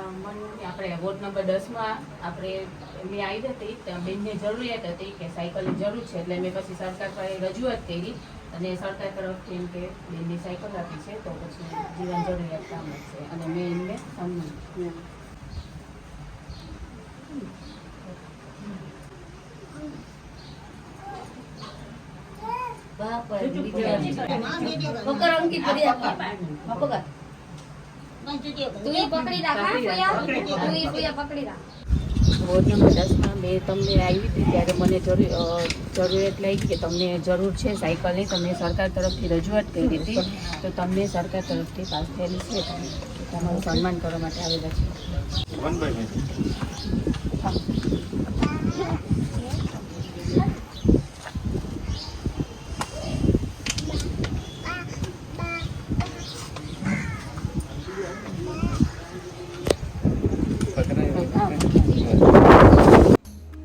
આપણે ward number 10 માં આપણે મેં આવી હતી બેનને જરૂરિયાત હતી કે સાયકલની જરૂર છે, એટલે મેં પછી સરકાર પાસે રજૂઆત કરી અને સરકાર તરફથી એમ કે બેનની સાયકલ આપી છે તો પછી જીવન જરૂરિયાત કામ છે અને મેં એમને સમજી. વોર્ડ નંબર 10 માં મેં તમને આવી હતી ત્યારે મને જરૂરિયાત લાગી કે તમને જરૂર છે સાયકલની, તમને સરકાર તરફથી રજૂઆત કરી હતી તો તમને સરકાર તરફથી પાસ થયેલી છે, તમારું સન્માન કરવા માટે આવેલા છે.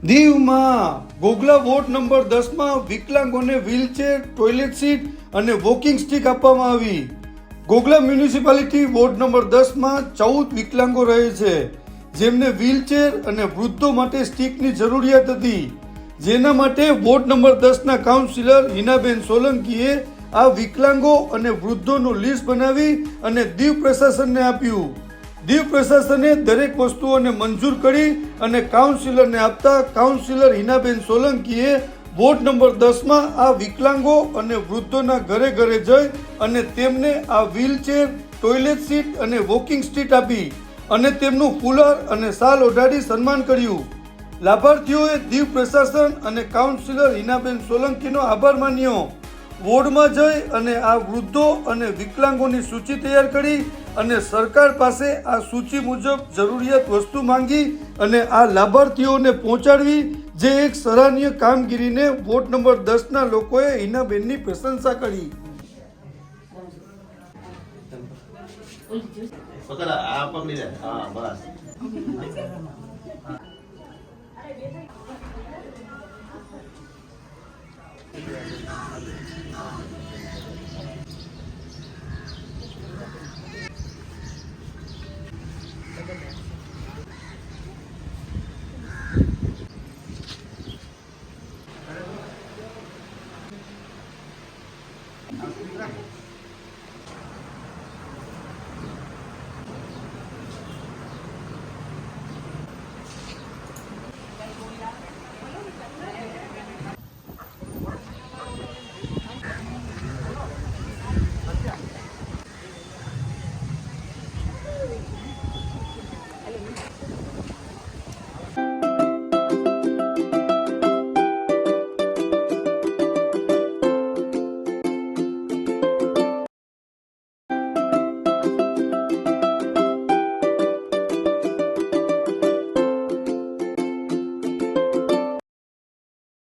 દીવમાં ગોગલા વોર્ડ નંબર 10 માં વિકલાંગોને વ્હીલચેર, ટોયલેટ સીટ અને વોકિંગ સ્ટીક આપવામાં આવી. ગોગલા મ્યુનિસિપાલિટી વોર્ડ નંબર 10 માં 14 વિકલાંગો રહે છે જેમને વ્હીલચેર અને વૃદ્ધો માટે સ્ટીકની જરૂરિયાત હતી, જેના માટે વોર્ડ નંબર 10 ના કાઉન્સિલર હિનાબેન સોલંકીએ આ વિકલાંગો અને વૃદ્ધોનું લિસ્ટ બનાવી અને દીવ પ્રશાસનને આપ્યું. દીવ પ્રશાસને દરેક વસ્તુઓને મંજૂર કરી અને કાઉન્સિલરને આપતા કાઉન્સિલર હિનાબેન સોલંકીએ વોર્ડ નંબર 10 માં આ વિકલાંગો અને વૃદ્ધોના ઘરે ઘરે જઈ અને તેમને આ વ્હીલચેર, ટોયલેટ સીટ અને વોકિંગ સ્ટીક આપી અને તેમનું ફુલાર અને શાલ ઓઢાડી સન્માન કર્યું. લાભાર્થીઓએ દીવ પ્રશાસન અને કાઉન્સિલર હિનાબેન સોલંકીનો આભાર માન્યો. વોર્ડમાં જઈ અને આ વૃદ્ધો અને વિકલાંગોની સૂચિ તૈયાર કરી અને સરકાર પાસે આ સૂચિ મુજબ જરૂરિયાત વસ્તુ માંગી અને આ લાભાર્થીઓને પહોંચાડવી, જે એક સરાહનીય કામગીરીને વોર્ડ નંબર 10 ના લોકોએ હિનાબેનની પ્રશંસા કરી.